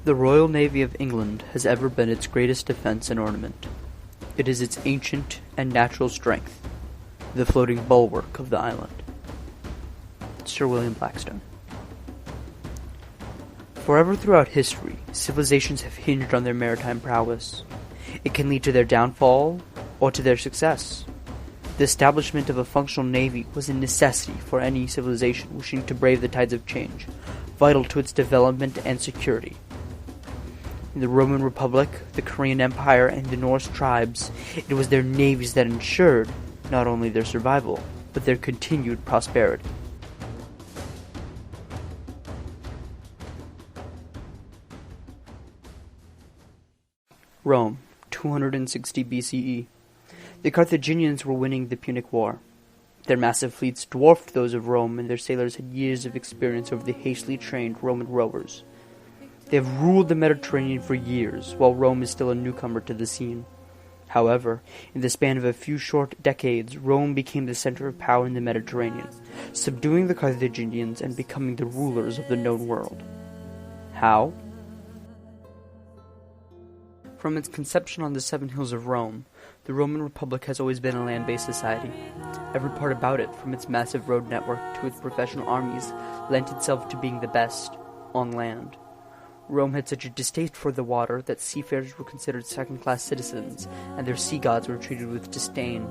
The Royal Navy of England has ever been its greatest defense and ornament. It is its ancient and natural strength, the floating bulwark of the island. Sir William Blackstone. Forever throughout history, civilizations have hinged on their maritime prowess. It can lead to their downfall or to their success. The establishment of a functional navy was a necessity for any civilization wishing to brave the tides of change, vital to its development and security. In the Roman Republic, the Korean Empire, and the Norse tribes, it was their navies that ensured not only their survival, but their continued prosperity. Rome, 260 BCE. The Carthaginians were winning the Punic War. Their massive fleets dwarfed those of Rome, and their sailors had years of experience over the hastily trained Roman rowers. They have ruled the Mediterranean for years, while Rome is still a newcomer to the scene. However, in the span of a few short decades, Rome became the center of power in the Mediterranean, subduing the Carthaginians and becoming the rulers of the known world. How? From its conception on the seven hills of Rome, the Roman Republic has always been a land-based society. Every part about it, from its massive road network to its professional armies, lent itself to being the best on land. Rome had such a distaste for the water that seafarers were considered second-class citizens, and their sea gods were treated with disdain.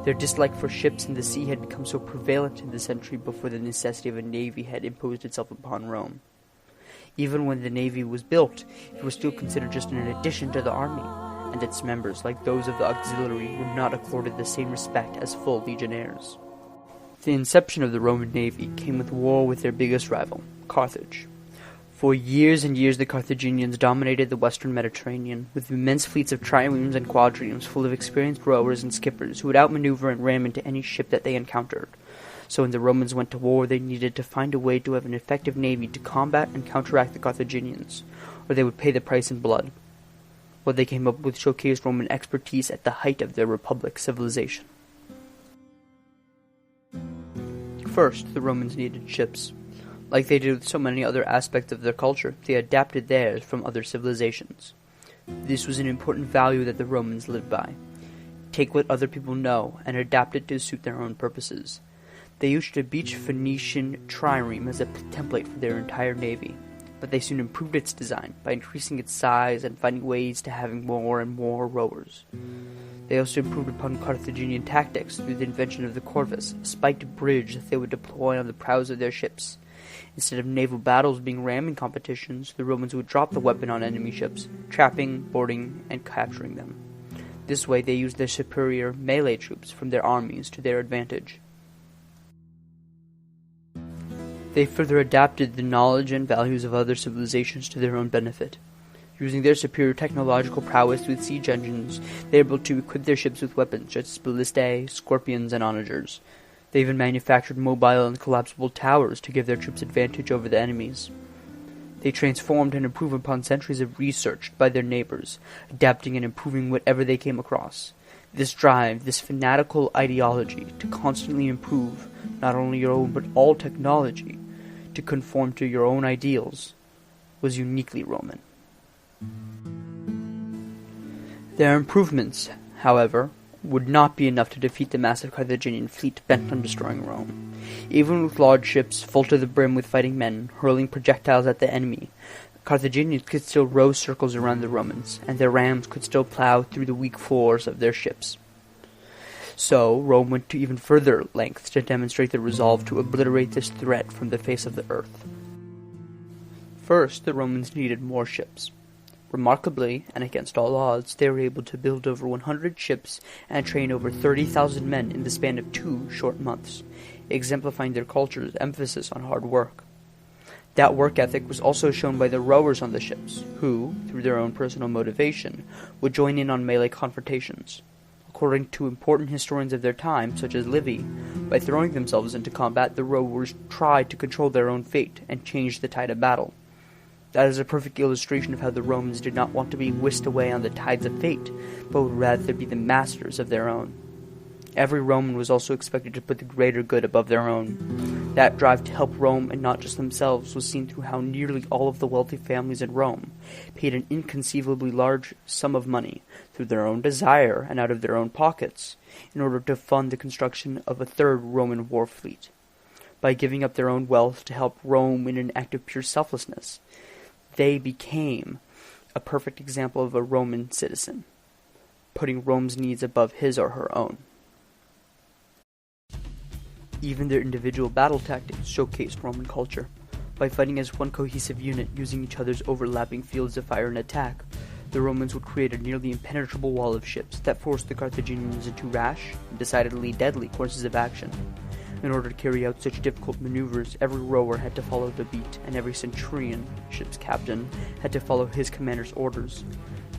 Their dislike for ships in the sea had become so prevalent in the century before the necessity of a navy had imposed itself upon Rome. Even when the navy was built, it was still considered just an addition to the army, and its members, like those of the auxiliary, were not accorded the same respect as full legionnaires. The inception of the Roman navy came with war with their biggest rival, Carthage. For years and years the Carthaginians dominated the western Mediterranean, with immense fleets of triremes and quadriremes full of experienced rowers and skippers who would outmaneuver and ram into any ship that they encountered. So when the Romans went to war, they needed to find a way to have an effective navy to combat and counteract the Carthaginians, or they would pay the price in blood. What they came up with showcased Roman expertise at the height of their republic civilization. First, the Romans needed ships. Like they did with so many other aspects of their culture, they adapted theirs from other civilizations. This was an important value that the Romans lived by. Take what other people know and adapt it to suit their own purposes. They used a beach Phoenician trireme as a template for their entire navy, but they soon improved its design by increasing its size and finding ways to having more and more rowers. They also improved upon Carthaginian tactics through the invention of the corvus, a spiked bridge that they would deploy on the prows of their ships. Instead of naval battles being ramming competitions, the Romans would drop the weapon on enemy ships, trapping, boarding, and capturing them. This way they used their superior melee troops from their armies to their advantage. They further adapted the knowledge and values of other civilizations to their own benefit. Using their superior technological prowess with siege engines, they were able to equip their ships with weapons such as ballistae, scorpions, and onagers. They even manufactured mobile and collapsible towers to give their troops advantage over the enemies. They transformed and improved upon centuries of research by their neighbors, adapting and improving whatever they came across. This drive, this fanatical ideology to constantly improve not only your own but all technology, to conform to your own ideals, was uniquely Roman. Their improvements, however, would not be enough to defeat the massive Carthaginian fleet bent on destroying Rome. Even with large ships full to the brim with fighting men, hurling projectiles at the enemy, the Carthaginians could still row circles around the Romans, and their rams could still plow through the weak floors of their ships. So, Rome went to even further lengths to demonstrate their resolve to obliterate this threat from the face of the earth. First, the Romans needed more ships. Remarkably, and against all odds, they were able to build over 100 ships and train over 30,000 men in the span of 2 short months, exemplifying their culture's emphasis on hard work. That work ethic was also shown by the rowers on the ships, who, through their own personal motivation, would join in on melee confrontations. According to important historians of their time, such as Livy, by throwing themselves into combat, the rowers tried to control their own fate and change the tide of battle. That is a perfect illustration of how the Romans did not want to be whisked away on the tides of fate, but would rather be the masters of their own. Every Roman was also expected to put the greater good above their own. That drive to help Rome and not just themselves was seen through how nearly all of the wealthy families in Rome paid an inconceivably large sum of money through their own desire and out of their own pockets in order to fund the construction of a third Roman war fleet. By giving up their own wealth to help Rome in an act of pure selflessness, they became a perfect example of a Roman citizen, putting Rome's needs above his or her own. Even their individual battle tactics showcased Roman culture. By fighting as one cohesive unit using each other's overlapping fields of fire and attack, the Romans would create a nearly impenetrable wall of ships that forced the Carthaginians into rash and decidedly deadly courses of action. In order to carry out such difficult maneuvers, every rower had to follow the beat, and every centurion, ship's captain, had to follow his commander's orders.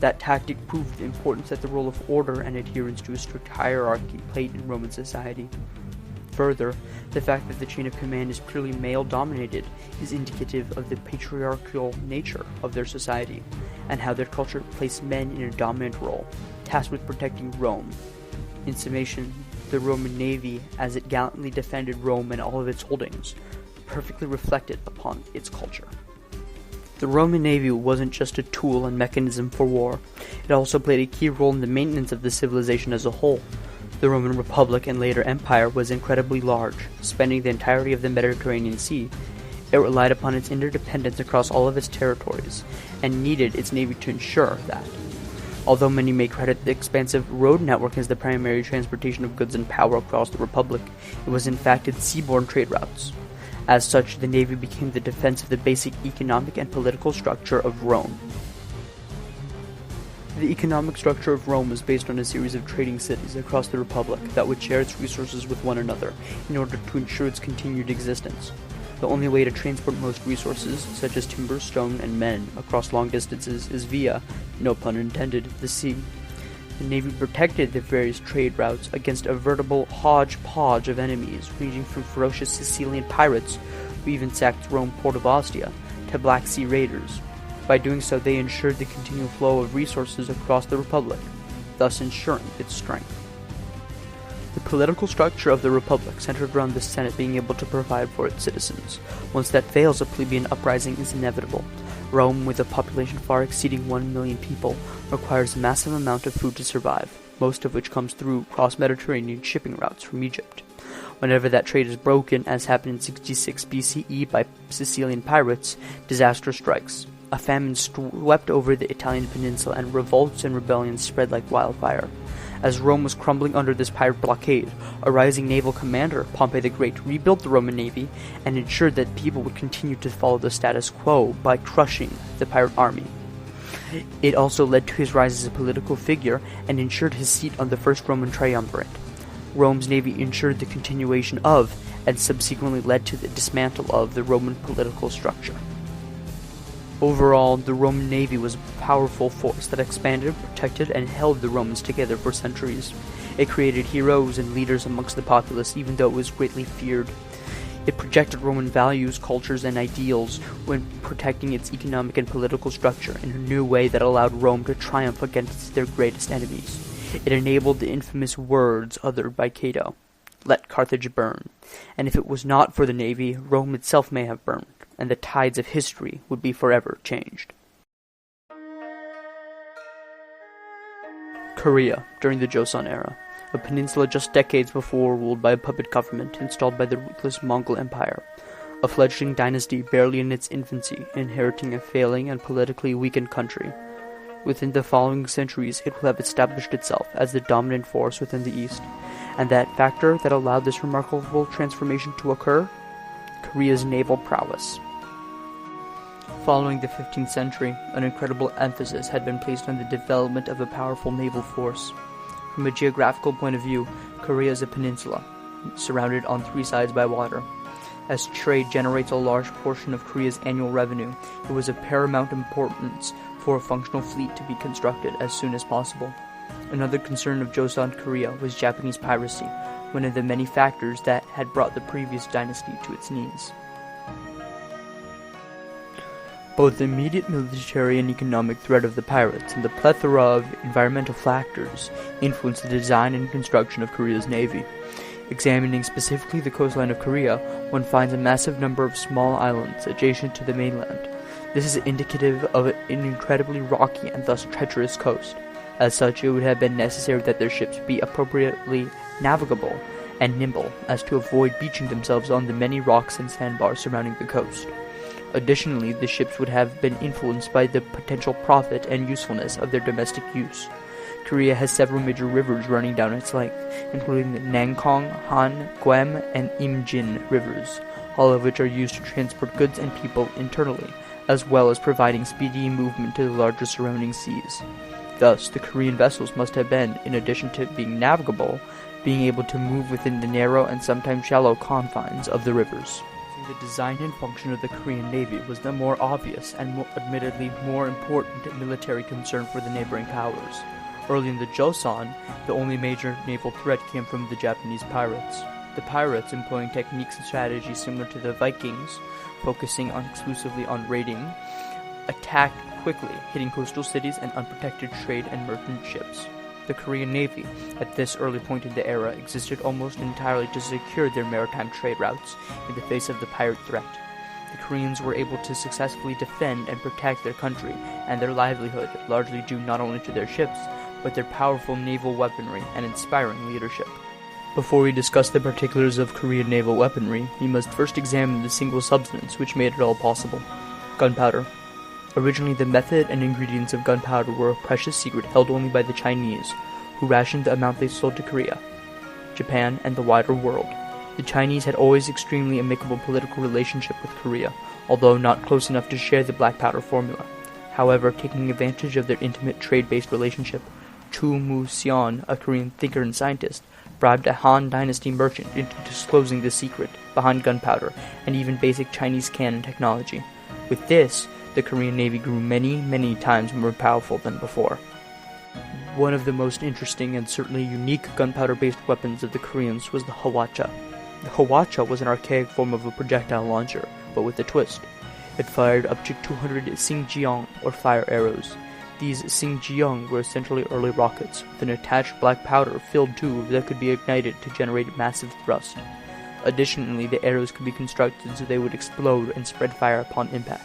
That tactic proved the importance that the role of order and adherence to a strict hierarchy played in Roman society. Further, the fact that the chain of command is purely male-dominated is indicative of the patriarchal nature of their society, and how their culture placed men in a dominant role, tasked with protecting Rome. In summation, the Roman navy, as it gallantly defended Rome and all of its holdings, perfectly reflected upon its culture. The Roman navy wasn't just a tool and mechanism for war, it also played a key role in the maintenance of the civilization as a whole. The Roman Republic and later Empire was incredibly large, spanning the entirety of the Mediterranean Sea. It relied upon its interdependence across all of its territories, and needed its navy to ensure that. Although many may credit the expansive road network as the primary transportation of goods and power across the Republic, it was in fact its seaborne trade routes. As such, the navy became the defense of the basic economic and political structure of Rome. The economic structure of Rome was based on a series of trading cities across the Republic that would share its resources with one another in order to ensure its continued existence. The only way to transport most resources, such as timber, stone, and men, across long distances is via, no pun intended, the sea. The navy protected the various trade routes against a veritable hodgepodge of enemies, ranging from ferocious Sicilian pirates, who even sacked Rome port of Ostia, to Black Sea raiders. By doing so, they ensured the continual flow of resources across the Republic, thus ensuring its strength. The political structure of the Republic centered around the Senate being able to provide for its citizens. Once that fails, a plebeian uprising is inevitable. Rome, with a population far exceeding 1 million people, requires a massive amount of food to survive, most of which comes through cross-Mediterranean shipping routes from Egypt. Whenever that trade is broken, as happened in 66 BCE by Sicilian pirates, disaster strikes. A famine swept over the Italian peninsula, and revolts and rebellions spread like wildfire. As Rome was crumbling under this pirate blockade, a rising naval commander, Pompey the Great, rebuilt the Roman navy and ensured that people would continue to follow the status quo by crushing the pirate army. It also led to his rise as a political figure and ensured his seat on the first Roman triumvirate. Rome's navy ensured the continuation of, and subsequently led to the dismantle of, the Roman political structure. Overall, the Roman navy was a powerful force that expanded, protected, and held the Romans together for centuries. It created heroes and leaders amongst the populace, even though it was greatly feared. It projected Roman values, cultures, and ideals when protecting its economic and political structure in a new way that allowed Rome to triumph against their greatest enemies. It enabled the infamous words uttered by Cato, "Let Carthage burn," and if it was not for the navy, Rome itself may have burned, and the tides of history would be forever changed. Korea, during the Joseon era, a peninsula just decades before ruled by a puppet government installed by the ruthless Mongol Empire, a fledgling dynasty barely in its infancy, inheriting a failing and politically weakened country. Within the following centuries, it will have established itself as the dominant force within the East, and that factor that allowed this remarkable transformation to occur? Korea's naval prowess. Following the 15th century, an incredible emphasis had been placed on the development of a powerful naval force. From a geographical point of view, Korea is a peninsula, surrounded on three sides by water. As trade generates a large portion of Korea's annual revenue, it was of paramount importance for a functional fleet to be constructed as soon as possible. Another concern of Joseon Korea was Japanese piracy, one of the many factors that had brought the previous dynasty to its knees. Both the immediate military and economic threat of the pirates and the plethora of environmental factors influenced the design and construction of Korea's navy. Examining specifically the coastline of Korea, one finds a massive number of small islands adjacent to the mainland. This is indicative of an incredibly rocky and thus treacherous coast. As such, it would have been necessary that their ships be appropriately navigable and nimble as to avoid beaching themselves on the many rocks and sandbars surrounding the coast. Additionally, the ships would have been influenced by the potential profit and usefulness of their domestic use. Korea has several major rivers running down its length, including the Nangkong, Han, Guem, and Imjin rivers, all of which are used to transport goods and people internally, as well as providing speedy movement to the larger surrounding seas. Thus, the Korean vessels must have been, in addition to being navigable, being able to move within the narrow and sometimes shallow confines of the rivers. The design and function of the Korean Navy was the more obvious and admittedly more important military concern for the neighboring powers. Early in the Joseon, the only major naval threat came from the Japanese pirates. The pirates, employing techniques and strategies similar to the Vikings, focusing exclusively on raiding, attacked quickly, hitting coastal cities and unprotected trade and merchant ships. The Korean Navy, at this early point in the era, existed almost entirely to secure their maritime trade routes in the face of the pirate threat. The Koreans were able to successfully defend and protect their country and their livelihood, largely due not only to their ships, but their powerful naval weaponry and inspiring leadership. Before we discuss the particulars of Korean naval weaponry, we must first examine the single substance which made it all possible: gunpowder. Originally, the method and ingredients of gunpowder were a precious secret held only by the Chinese, who rationed the amount they sold to Korea, Japan, and the wider world. The Chinese had always extremely amicable political relationship with Korea, although not close enough to share the black powder formula. However, taking advantage of their intimate trade-based relationship, Chu Mu-seon, a Korean thinker and scientist, bribed a Han Dynasty merchant into disclosing the secret behind gunpowder and even basic Chinese cannon technology. With this, the Korean Navy grew many times more powerful than before. One of the most interesting and certainly unique gunpowder-based weapons of the Koreans was the hwacha. The hwacha was an archaic form of a projectile launcher, but with a twist. It fired up to 200 singjiang, or fire arrows. These singjiang were essentially early rockets, with an attached black powder-filled tube that could be ignited to generate massive thrust. Additionally, the arrows could be constructed so they would explode and spread fire upon impact.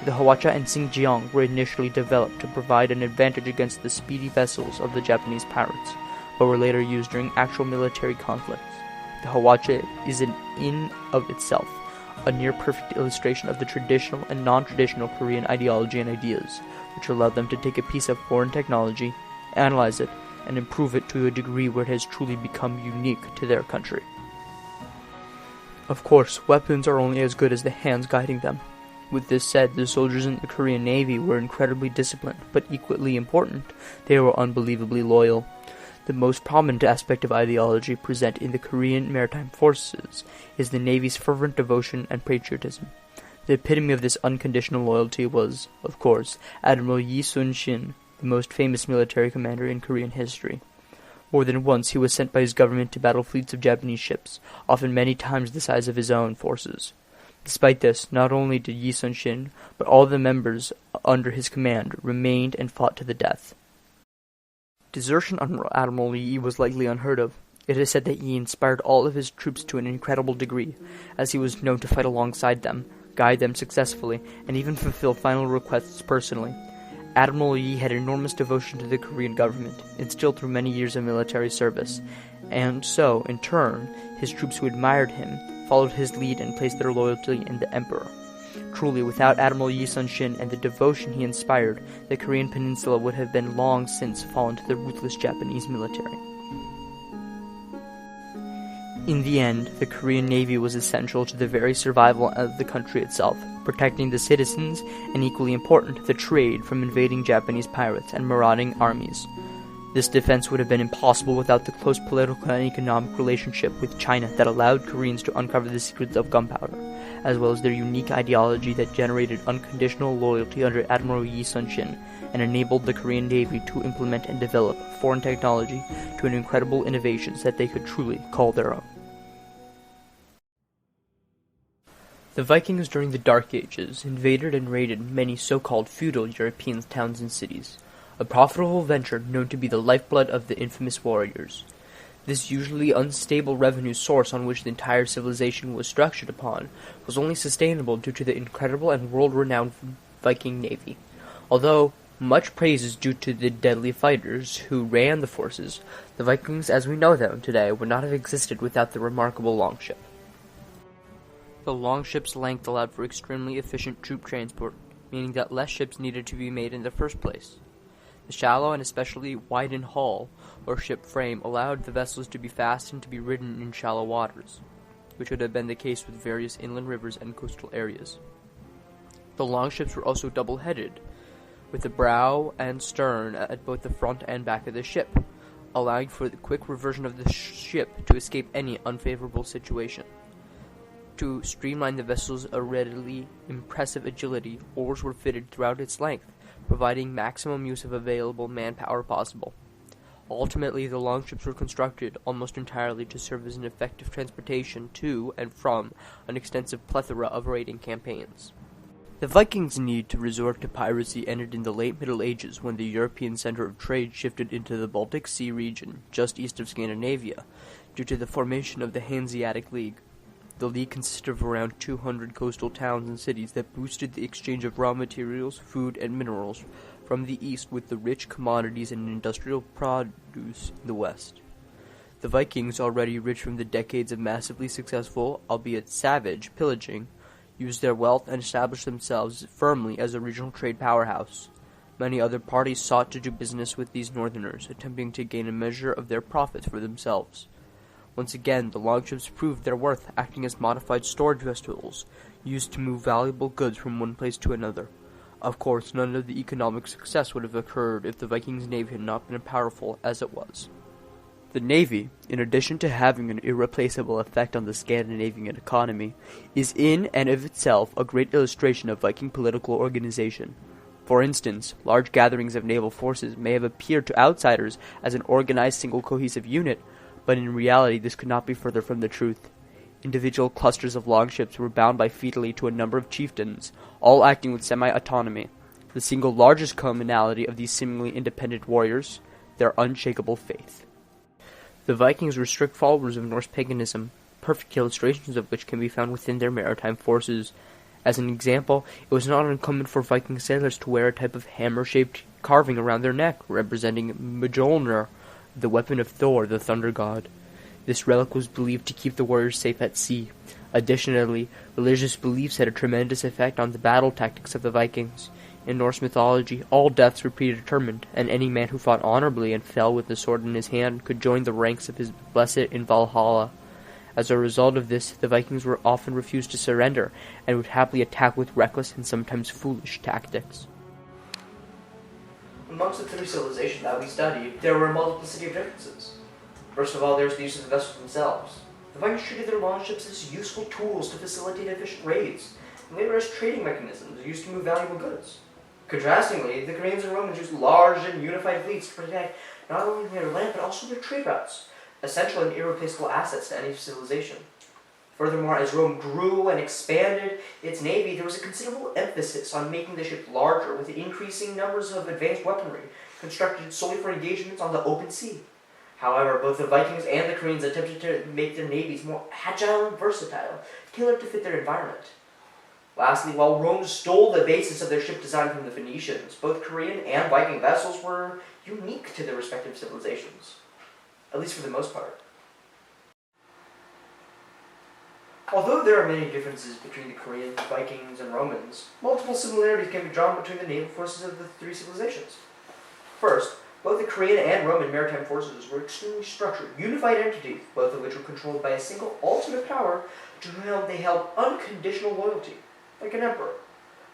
The hwacha and singjiang were initially developed to provide an advantage against the speedy vessels of the Japanese pirates, but were later used during actual military conflicts. The hwacha is in of itself a near-perfect illustration of the traditional and non-traditional Korean ideology and ideas, which allowed them to take a piece of foreign technology, analyze it, and improve it to a degree where it has truly become unique to their country. Of course, weapons are only as good as the hands guiding them. With this said, the soldiers in the Korean Navy were incredibly disciplined, but equally important, they were unbelievably loyal. The most prominent aspect of ideology present in the Korean maritime forces is the Navy's fervent devotion and patriotism. The epitome of this unconditional loyalty was, of course, Admiral Yi Sun-shin, the most famous military commander in Korean history. More than once he was sent by his government to battle fleets of Japanese ships, often many times the size of his own forces. Despite this, not only did Yi Sun-shin, but all the members under his command remained and fought to the death. Desertion under Admiral Yi was likely unheard of. It is said that Yi inspired all of his troops to an incredible degree, as he was known to fight alongside them, guide them successfully, and even fulfill final requests personally. Admiral Yi had enormous devotion to the Korean government, instilled through many years of military service, and so, in turn, his troops who admired him followed his lead and placed their loyalty in the emperor. Truly, without Admiral Yi Sun-shin and the devotion he inspired, the Korean peninsula would have been long since fallen to the ruthless Japanese military. In the end, the Korean Navy was essential to the very survival of the country itself, protecting the citizens, and equally important, the trade from invading Japanese pirates and marauding armies. This defense would have been impossible without the close political and economic relationship with China that allowed Koreans to uncover the secrets of gunpowder, as well as their unique ideology that generated unconditional loyalty under Admiral Yi Sun-shin and enabled the Korean Navy to implement and develop foreign technology to an incredible innovations that they could truly call their own. The Vikings during the Dark Ages invaded and raided many so-called feudal European towns and cities, a profitable venture known to be the lifeblood of the infamous warriors. This usually unstable revenue source on which the entire civilization was structured upon was only sustainable due to the incredible and world-renowned Viking navy. Although much praise is due to the deadly fighters who ran the forces, the Vikings as we know them today would not have existed without the remarkable longship. The longship's length allowed for extremely efficient troop transport, meaning that less ships needed to be made in the first place. The shallow and especially widened hull, or ship frame, allowed the vessels to be fast and to be ridden in shallow waters, which would have been the case with various inland rivers and coastal areas. The longships were also double-headed, with the bow and stern at both the front and back of the ship, allowing for the quick reversion of the ship to escape any unfavorable situation. To streamline the vessel's already impressive agility, oars were fitted throughout its length, providing maximum use of available manpower possible. Ultimately, the longships were constructed almost entirely to serve as an effective transportation to and from an extensive plethora of raiding campaigns. The Vikings' need to resort to piracy ended in the late Middle Ages when the European center of trade shifted into the Baltic Sea region, just east of Scandinavia, due to the formation of the Hanseatic League. The League consisted of around 200 coastal towns and cities that boosted the exchange of raw materials, food, and minerals from the east with the rich commodities and industrial produce in the west. The Vikings, already rich from the decades of massively successful, albeit savage, pillaging, used their wealth and established themselves firmly as a regional trade powerhouse. Many other parties sought to do business with these northerners, attempting to gain a measure of their profits for themselves. Once again, the longships proved their worth, acting as modified storage vessels used to move valuable goods from one place to another. Of course, none of the economic success would have occurred if the Vikings' navy had not been as powerful as it was. The navy, in addition to having an irreplaceable effect on the Scandinavian economy, is in and of itself a great illustration of Viking political organization. For instance, large gatherings of naval forces may have appeared to outsiders as an organized single cohesive unit, but in reality this could not be further from the truth. Individual clusters of longships were bound by feudally to a number of chieftains, all acting with semi-autonomy. The single largest commonality of these seemingly independent warriors, their unshakable faith. The Vikings were strict followers of Norse paganism, perfect illustrations of which can be found within their maritime forces. As an example, it was not uncommon for Viking sailors to wear a type of hammer-shaped carving around their neck, representing Mjolnir, the weapon of Thor, the thunder god. This relic was believed to keep the warriors safe at sea. Additionally, religious beliefs had a tremendous effect on the battle tactics of the Vikings. In Norse mythology, all deaths were predetermined, and any man who fought honorably and fell with the sword in his hand could join the ranks of his blessed in Valhalla. As a result of this, the Vikings were often refused to surrender, and would happily attack with reckless and sometimes foolish tactics. Amongst the three civilizations that we studied, there were a multiplicity of differences. First of all, there's the use of the vessels themselves. The Vikings treated their longships as useful tools to facilitate efficient raids, and later as trading mechanisms used to move valuable goods. Contrastingly, the Koreans and Romans used large and unified fleets to protect not only their land but also their trade routes, essential and irreplaceable assets to any civilization. Furthermore, as Rome grew and expanded its navy, there was a considerable emphasis on making the ship larger, with increasing numbers of advanced weaponry constructed solely for engagements on the open sea. However, both the Vikings and the Koreans attempted to make their navies more agile and versatile, tailored to fit their environment. Lastly, while Rome stole the basis of their ship design from the Phoenicians, both Korean and Viking vessels were unique to their respective civilizations, at least for the most part. Although there are many differences between the Koreans, Vikings, and Romans, multiple similarities can be drawn between the naval forces of the three civilizations. First, both the Korean and Roman maritime forces were extremely structured, unified entities, both of which were controlled by a single ultimate power to whom they held unconditional loyalty, like an emperor.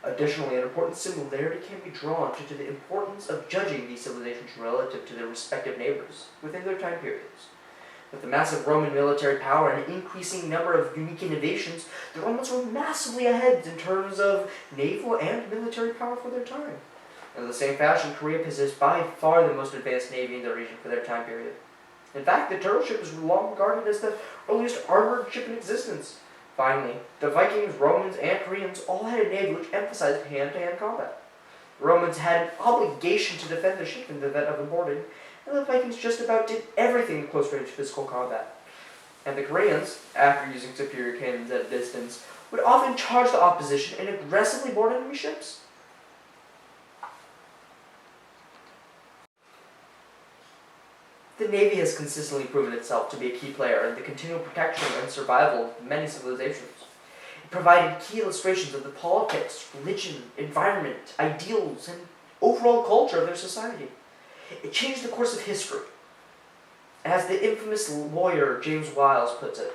Additionally, an important similarity can be drawn due to the importance of judging these civilizations relative to their respective neighbors within their time periods. With the massive Roman military power and an increasing number of unique innovations, the Romans were massively ahead in terms of naval and military power for their time. In the same fashion, Korea possessed by far the most advanced navy in the region for their time period. In fact, the turtle ship is long regarded as the earliest armored ship in existence, Finally, the Vikings, Romans, and Koreans all had a navy which emphasized hand-to-hand combat. The Romans had an obligation to defend their ship in the event of a boarding, and the Vikings just about did everything in close-range physical combat. And the Koreans, after using superior cannons at a distance, would often charge the opposition and aggressively board enemy ships. The Navy has consistently proven itself to be a key player in the continual protection and survival of many civilizations. It provided key illustrations of the politics, religion, environment, ideals, and overall culture of their society. It changed the course of history. As the infamous lawyer James Wiles puts it,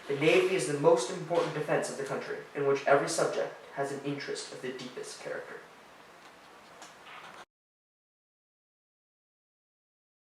the Navy is the most important defense of the country, in which every subject has an interest of the deepest character.